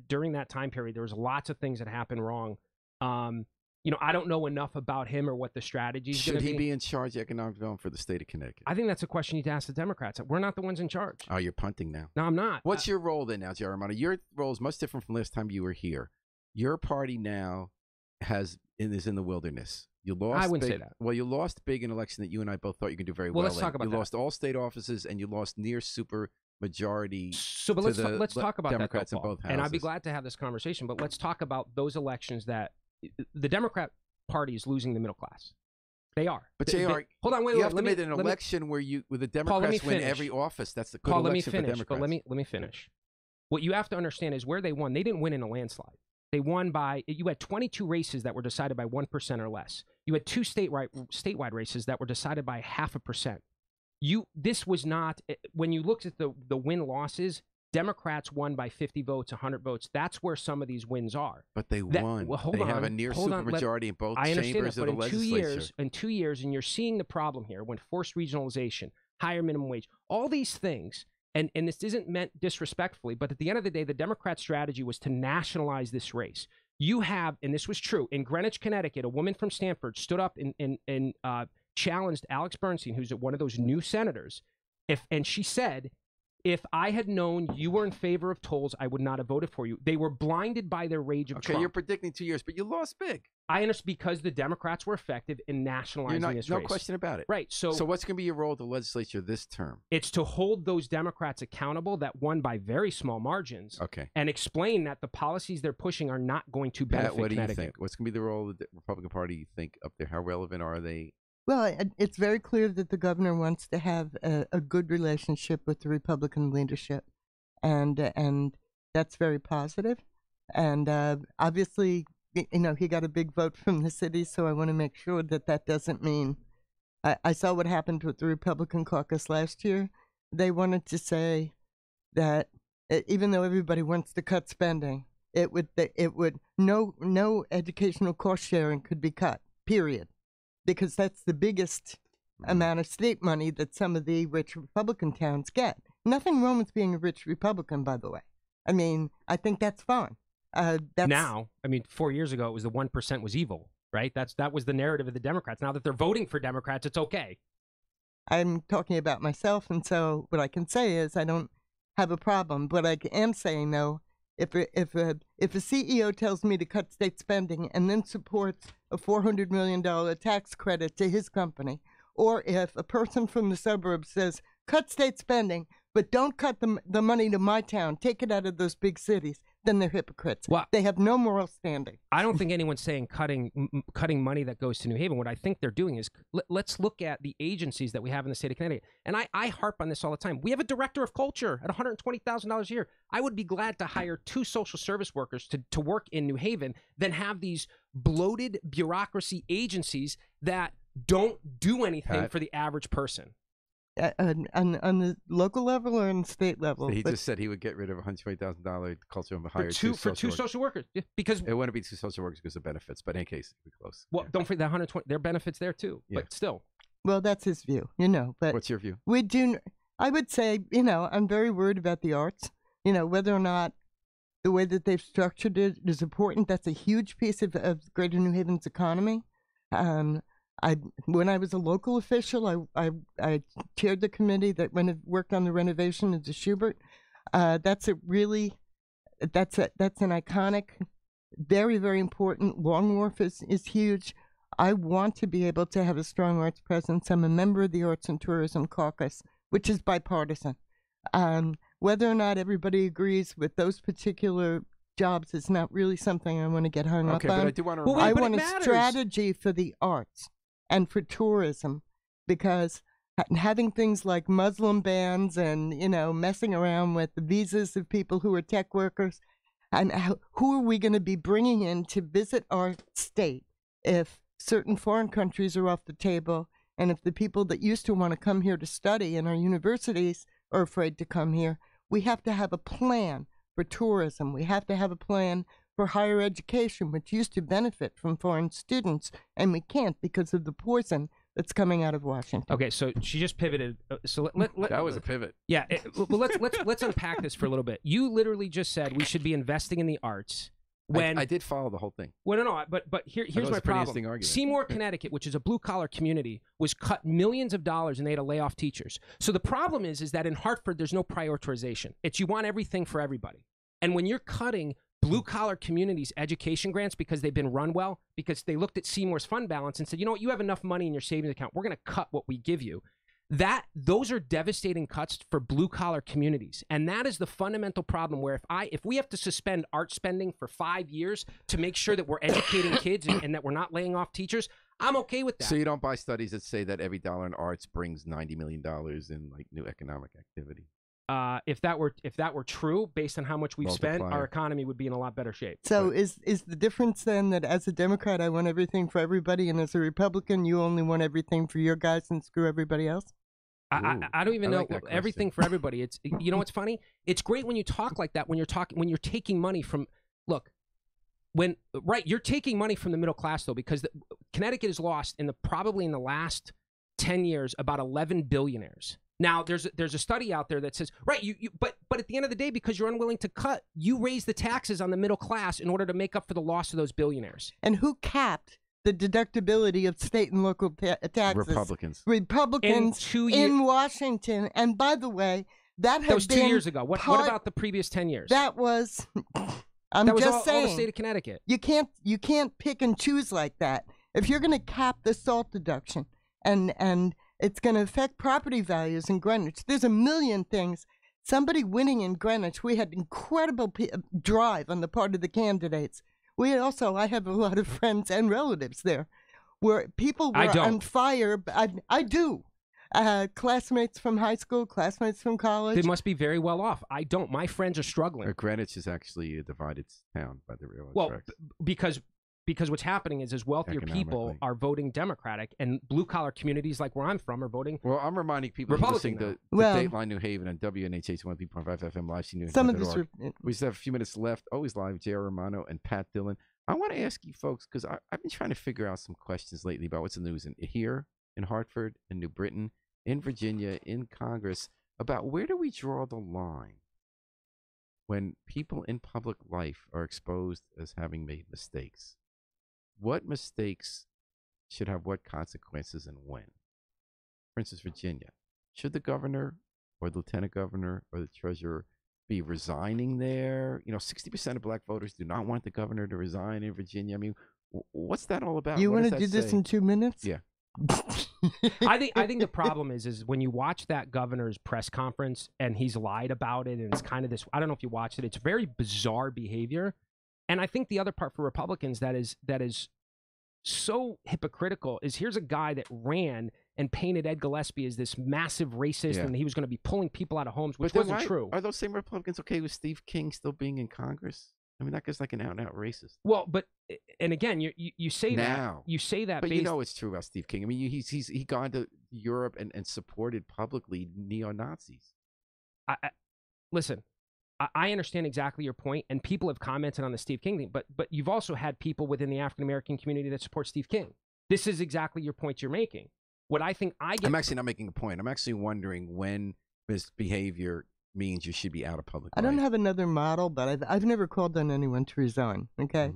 During that time period, there was lots of things that happened wrong. I don't know enough about him or what the strategy is going to be. Should he be in charge of economic development for the state of Connecticut? I think that's a question you need to ask the Democrats. We're not the ones in charge. Oh, you're punting now. No, I'm not. What's your role then now, J.R. Romano? Your role is much different from last time you were here. Your party now is in the wilderness. You lost. I wouldn't say that. Well, you lost big in an election that you and I both thought you could do very well. Let's talk about that. You lost all state offices and you lost near super majority. So, but let's talk about Democrats that, though, in both houses. And I'd be glad to have this conversation. But let's talk about those elections that the Democrat Party is losing the middle class. They are. But JR, hold on, wait. You have to admit an election where the Democrats win every office. That's the good election for Democrats. But let me finish. What you have to understand is where they won. They didn't win in a landslide. They won by. You had 22 races that were decided by 1% or less. You had 2 statewide races that were decided by 0.5%. This was not. When you looked at the win losses, Democrats won by 50 votes, 100 votes. That's where some of these wins are. But they won. They have a near supermajority in both chambers of the legislature. In 2 years, and you're seeing the problem here when forced regionalization, higher minimum wage, all these things, and this isn't meant disrespectfully, but at the end of the day, the Democrat strategy was to nationalize this race. You have, and this was true, in Greenwich, Connecticut, a woman from Stanford stood up and challenged Alex Bernstein, who's one of those new senators, and she said, if I had known you were in favor of tolls, I would not have voted for you. They were blinded by their rage of Trump. Okay, you're predicting 2 years, but you lost big. I understand because the Democrats were effective in nationalizing this race. No question about it. Right. So what's going to be your role at the legislature this term? It's to hold those Democrats accountable that won by very small margins. Okay. And explain that the policies they're pushing are not going to benefit Pat, what do Connecticut. you think? What's going to be the role of the Republican Party, you think, up there? How relevant are they? Well, it's very clear that the governor wants to have a good relationship with the Republican leadership, and that's very positive. And obviously, he got a big vote from the city, so I want to make sure that doesn't mean. I saw what happened with the Republican caucus last year. They wanted to say that even though everybody wants to cut spending, no educational cost sharing could be cut. Period. Because that's the biggest amount of state money that some of the rich Republican towns get. nothing wrong with being a rich Republican, by the way. I mean, I think that's fine. Now, I mean, 4 years ago, it was the 1% was evil, right? That was the narrative of the Democrats. Now that they're voting for Democrats, it's okay. I'm talking about myself, and so what I can say is I don't have a problem. What I am saying, though, if a CEO tells me to cut state spending and then supports a $400 million tax credit to his company, or if a person from the suburbs says, cut state spending, but don't cut the money to my town, take it out of those big cities, then they're hypocrites. Well, they have no moral standing. I don't think anyone's saying cutting money that goes to New Haven. What I think they're doing is let's look at the agencies that we have in the state of Connecticut. And I harp on this all the time. We have a director of culture at $120,000 a year. I would be glad to hire 2 social service workers to work in New Haven than have these bloated bureaucracy agencies that don't do anything for the average person. On the local level or on the state level? So he just said he would get rid of $120,000 culture and hire two social workers. Because it wouldn't be 2 social workers because of benefits, but in any case, it'd be close. Well, don't forget that 120. There are benefits there too, but still. Well, that's his view, But what's your view? I would say, I'm very worried about the arts. Whether or not the way that they've structured it is important. That's a huge piece of Greater New Haven's economy. When I was a local official, I chaired the committee that worked on the renovation of the Schubert. That's an iconic, very, very important. Long Wharf is huge. I want to be able to have a strong arts presence. I'm a member of the Arts and Tourism Caucus, which is bipartisan. Whether or not everybody agrees with those particular jobs is not really something I want to get hung up on. But I do want to. I want a strategy for the arts and for tourism, because having things like Muslim bans and, messing around with the visas of people who are tech workers, and who are we going to be bringing in to visit our state if certain foreign countries are off the table, and if the people that used to want to come here to study in our universities are afraid to come here? We have to have a plan for tourism. We have to have a plan for higher education, which used to benefit from foreign students, and we can't because of the poison that's coming out of Washington. Okay, so she just pivoted. So that was a pivot. Yeah, well, let's unpack this for a little bit. You literally just said we should be investing in the arts. When I did follow the whole thing. Well, no, but here's my problem. Seymour, Connecticut, which is a blue-collar community, was cut millions of dollars, and they had to lay off teachers. So the problem is that in Hartford, there's no prioritization. It's you want everything for everybody. And when you're cutting blue-collar communities' education grants because they've been run well, because they looked at Seymour's fund balance and said, you know what, you have enough money in your savings account. We're going to cut what we give you. Those are devastating cuts for blue-collar communities. And that is the fundamental problem where if we have to suspend art spending for 5 years to make sure that we're educating kids and that we're not laying off teachers, I'm okay with that. So you don't buy studies that say that every dollar in arts brings $90 million in new economic activity? If that were true, based on how much we've spent, our economy would be in a lot better shape. So is the difference then that as a Democrat, I want everything for everybody, and as a Republican, you only want everything for your guys and screw everybody else? I don't even know everything for everybody. It's what's funny? It's great when you talk like that when you're taking money from you're taking money from the middle class though, because Connecticut has lost probably in the last 10 years about 11 billionaires. Now there's a study out there that says but at the end of the day, because you're unwilling to cut, you raise the taxes on the middle class in order to make up for the loss of those billionaires. And who capped the deductibility of state and local taxes? Republicans in Washington. And by the way, that was 2 years ago. What about the previous 10 years? That was saying all the state of Connecticut. You can't pick and choose like that. If you're going to cap the SALT deduction and it's going to affect property values in Greenwich, there's a million things. Somebody winning in Greenwich, we had incredible drive on the part of the candidates. I have a lot of friends and relatives there, where people were on fire. I do. Classmates from high school, classmates from college. They must be very well off. I don't. My friends are struggling. Greenwich is actually a divided town by the railroad tracks. Because what's happening is wealthier people are voting Democratic, and blue-collar communities like where I'm from are voting Well, I'm reminding people listening to Dateline New Haven and WNHH 103.5 FM live. We still have a few minutes left. Always live, J.R. Romano and Pat Dillon. I want to ask you folks, because I've been trying to figure out some questions lately about what's in the news here in Hartford, in New Britain, in Virginia, in Congress, about where do we draw the line when people in public life are exposed as having made mistakes? What mistakes should have what consequences and when? For instance, Virginia. Should the governor or the lieutenant governor or the treasurer be resigning there? 60% of black voters do not want the governor to resign in Virginia. I mean, what's that all about? You want to do this in 2 minutes? Yeah. I think the problem is when you watch that governor's press conference and he's lied about it, and it's kind of this, I don't know if you watched it, it's very bizarre behavior. And I think the other part for Republicans that is so hypocritical is here's a guy that ran and painted Ed Gillespie as this massive racist, and he was going to be pulling people out of homes, which wasn't true. Are those same Republicans okay with Steve King still being in Congress? I mean, that guy's like an out-and-out racist. Well, but and again, you say now, that you say that, but it's true about Steve King. I mean, he gone to Europe and supported publicly neo-Nazis. Listen, I understand exactly your point, and people have commented on the Steve King thing, but you've also had people within the African American community that support Steve King. This is exactly your point you're making. What I think I'm actually not making a point. I'm actually wondering when this behavior means you should be out of public life. I don't have another model, but I've never called on anyone to resign. Okay,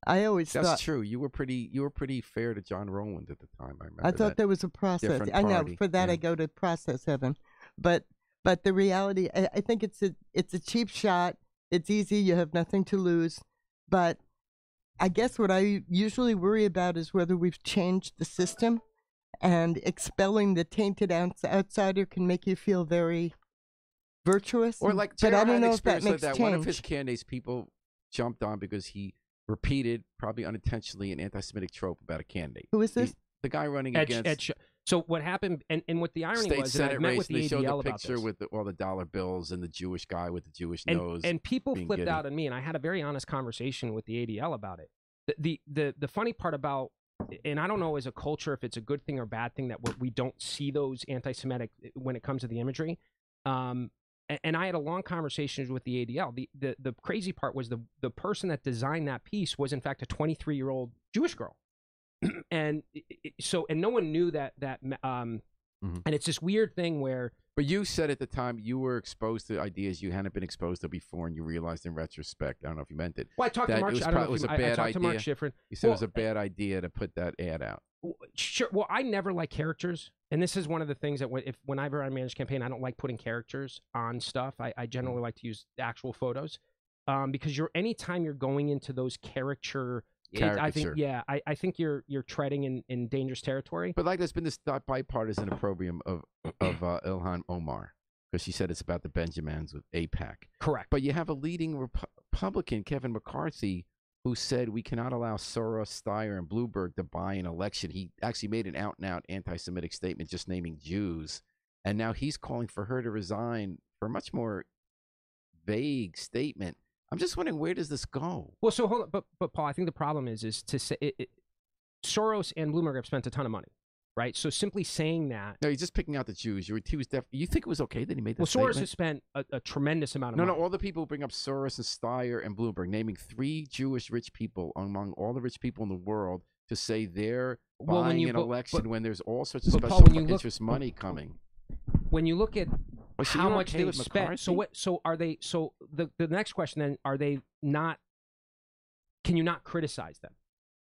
I always thought that's true. You were pretty fair to John Rowland at the time. I remember. I thought there was a process. I know for that I go to process heaven, but the reality, I think it's a cheap shot. It's easy. You have nothing to lose. But I guess what I usually worry about is whether we've changed the system, and expelling the tainted outsider can make you feel very virtuous. Or like, but I don't know if that makes that. change. One of his candidates, people jumped on because he repeated, probably unintentionally, an anti-Semitic trope about a candidate. Who is this? The guy running against. So what happened, and what the irony State was, Senate and I met race, with the they ADL showed the about picture this. with all the dollar bills and the Jewish guy with the Jewish nose. And people flipped giddy. out on me, and I had a very honest conversation with the ADL about it. The funny part about, and I don't know as a culture if it's a good thing or bad thing that we don't see those anti-Semitic when it comes to the imagery. And I had a long conversation with the ADL. The crazy part was the person that designed that piece was in fact a 23-year-old Jewish girl, and no one knew that and it's this weird thing where. But you said at the time you were exposed to ideas you hadn't been exposed to before, and you realized in retrospect, I don't know if you meant it. Well, I talked to Mark. I talked to Mark Schifrin. You said it was a bad idea to put that ad out. Sure. Well, I never like characters, and this is one of the things that whenever I manage campaign, I don't like putting characters on stuff. I generally like to use actual photos, because anytime you're going into those caricature. I think you're treading in dangerous territory. But like, there's been this bipartisan opprobrium of Ilhan Omar, because she said it's about the Benjamins with AIPAC. Correct. But you have a leading Republican, Kevin McCarthy, who said we cannot allow Soros, Steyer, and Bloomberg to buy an election. He actually made an out-and-out anti-Semitic statement just naming Jews, and now he's calling for her to resign for a much more vague statement. I'm just wondering, where does this go? Well, so hold on, but Paul, I think the problem is to say Soros and Bloomberg have spent a ton of money, right? So simply saying that. No, he's just picking out the Jews. You think it was okay that he made that statement? Soros has spent a tremendous amount of money. No, all the people who bring up Soros and Steyer and Bloomberg, naming 3 Jewish rich people among all the rich people in the world to say they're buying an election when there's all sorts of special interest money coming. When you look at how much they've spent, so are they? So the next question then, are they not? Can you not criticize them,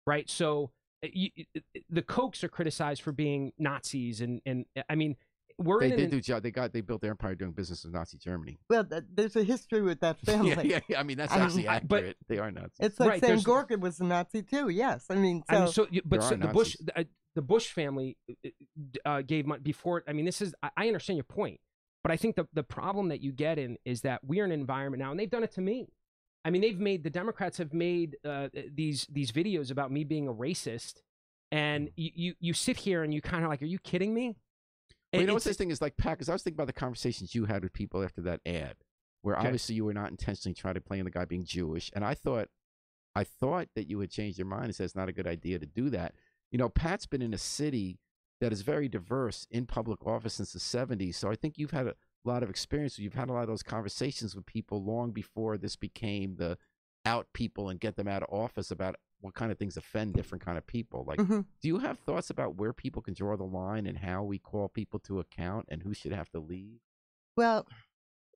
right? So the Kochs are criticized for being Nazis, and I mean, they built their empire doing business with Nazi Germany. Well, there's a history with that family. Yeah. I mean, that's actually accurate. They are Nazis. It's like saying Gorka was a Nazi too. Yes, the Bush family gave money before. I mean, I understand your point, but I think the problem that you get in is that we're in an environment now, and they've done it to me. I mean, the Democrats have made these videos about me being a racist, and you sit here and you kind of like, are you kidding me? Well, you know what this thing is like, Pat, because I was thinking about the conversations you had with people after that ad, where obviously you were not intentionally trying to play on the guy being Jewish, and I thought that you had changed your mind and said it's not a good idea to do that. You know, Pat's been in a city that is very diverse in public office since the 70s. So I think you've had a lot of experience. You've had a lot of those conversations with people long before this became the out people and get them out of office about what kind of things offend different kind of people. Like, do you have thoughts about where people can draw the line and how we call people to account and who should have to leave? Well,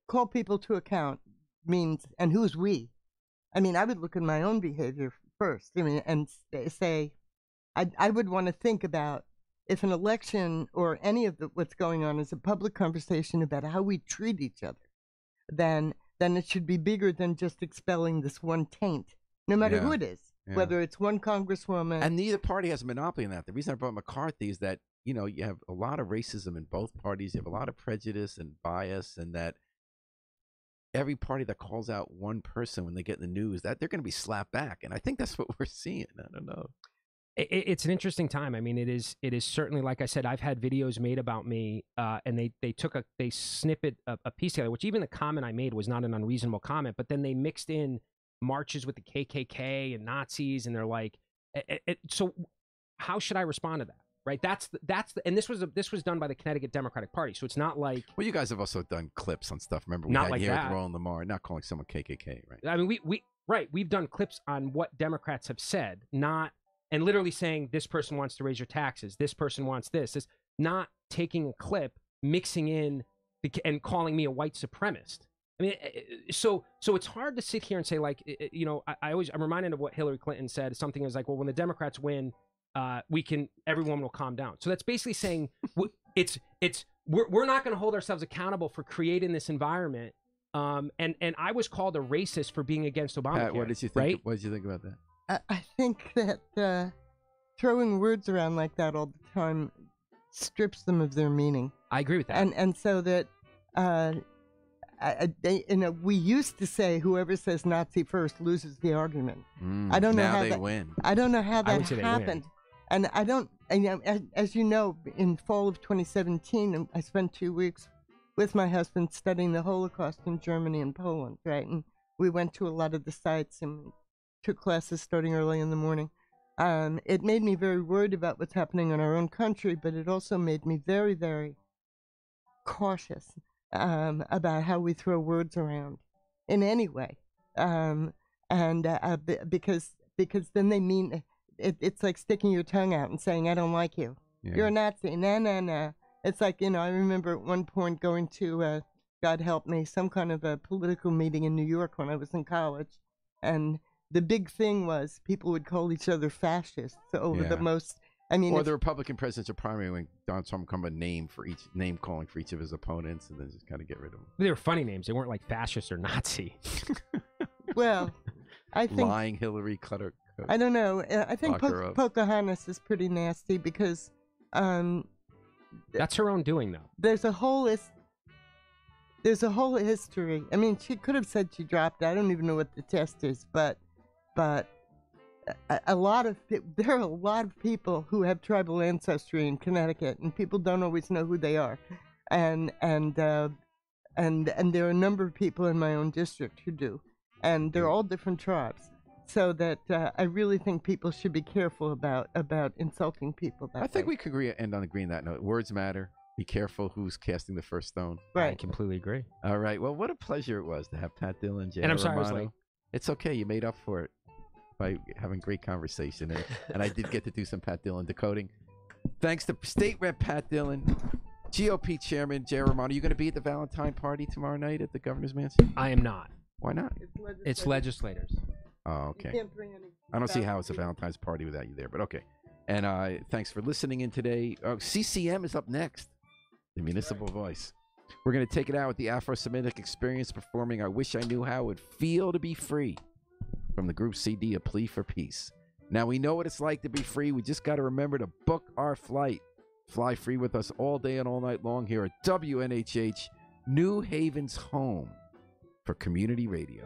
call people to account means, and who's we? I mean, I would look at my own behavior first. I mean, and say, I would want to think about if an election or any of what's going on is a public conversation about how we treat each other, then it should be bigger than just expelling this one taint, no matter who it is, whether it's one congresswoman. And neither party has a monopoly on that. The reason I brought McCarthy is that, you know, you have a lot of racism in both parties. You have a lot of prejudice and bias, and that every party that calls out one person when they get in the news, that they're going to be slapped back. And I think that's what we're seeing. I don't know. It's an interesting time. I mean, it is certainly, like I said, I've had videos made about me, and they snippet a piece together, which even the comment I made was not an unreasonable comment, but then they mixed in marches with the KKK and Nazis, and they're like, so how should I respond to that? Right? And this was done by the Connecticut Democratic Party, so it's not like. Well, you guys have also done clips on stuff. Remember, we not had like here that. at Roland Lamar, not calling someone KKK, right? I mean, we've done clips on what Democrats have said, and literally saying this person wants to raise your taxes, this person wants this, not taking a clip, mixing in and calling me a white supremacist. I mean, so it's hard to sit here and say, like, you know, I'm reminded of what Hillary Clinton said. Something is like, well, when the Democrats win, everyone will calm down. So that's basically saying we're not going to hold ourselves accountable for creating this environment. And I was called a racist for being against Obamacare. Pat, what did you think? Right? What did you think about that? I think that throwing words around like that all the time strips them of their meaning. I agree with that. And so that, we used to say whoever says Nazi first loses the argument. I don't know now how they that win. I don't know how that happened. And I don't. As you know, in fall of 2017, I spent 2 weeks with my husband studying the Holocaust in Germany and Poland. Right, and we went to a lot of the sites and took classes starting early in the morning. It made me very worried about what's happening in our own country, but it also made me very, very cautious about how we throw words around in any way. Because then they mean, it's like sticking your tongue out and saying, I don't like you. Yeah. You're a Nazi. Nah. It's like, you know, I remember at one point going to, God help me, some kind of a political meeting in New York when I was in college. And the big thing was people would call each other fascists over the most. I mean, or the Republican presidential primary when Donald Trump come a name calling for each of his opponents, and then just kind of get rid of them. They were funny names. They weren't like fascist or Nazi. Well, I think lying Hillary Clutter. I don't know. I think Pocahontas is pretty nasty because that's her own doing, though. There's a whole history. I mean, she could have said she dropped. I don't even know what the test is, but there are a lot of people who have tribal ancestry in Connecticut, and people don't always know who they are, and there are a number of people in my own district who do, and they're all different tribes. So that I really think people should be careful about insulting people. I think we could end on agreeing that note. Words matter. Be careful who's casting the first stone. Right. I completely agree. All right. Well, what a pleasure it was to have Pat Dillon, Jay and I'm Romano. sorry, It's okay. You made up for it by having great conversation. And I did get to do some Pat Dillon decoding. Thanks to State Rep Pat Dillon, GOP Chairman Jay Romano. You going to be at the Valentine party tomorrow night at the Governor's Mansion? I am not. Why not? It's legislators. Oh, okay. I don't see how it's a Valentine's party without you there, but okay. And thanks for listening in today. CCM is up next. The Municipal Voice. We're going to take it out with the Afro-Semitic Experience performing I Wish I Knew How It Would Feel to Be Free from the group CD, A Plea for Peace. Now, we know what it's like to be free. We just got to remember to book our flight. Fly free with us all day and all night long here at WNHH, New Haven's home for community radio.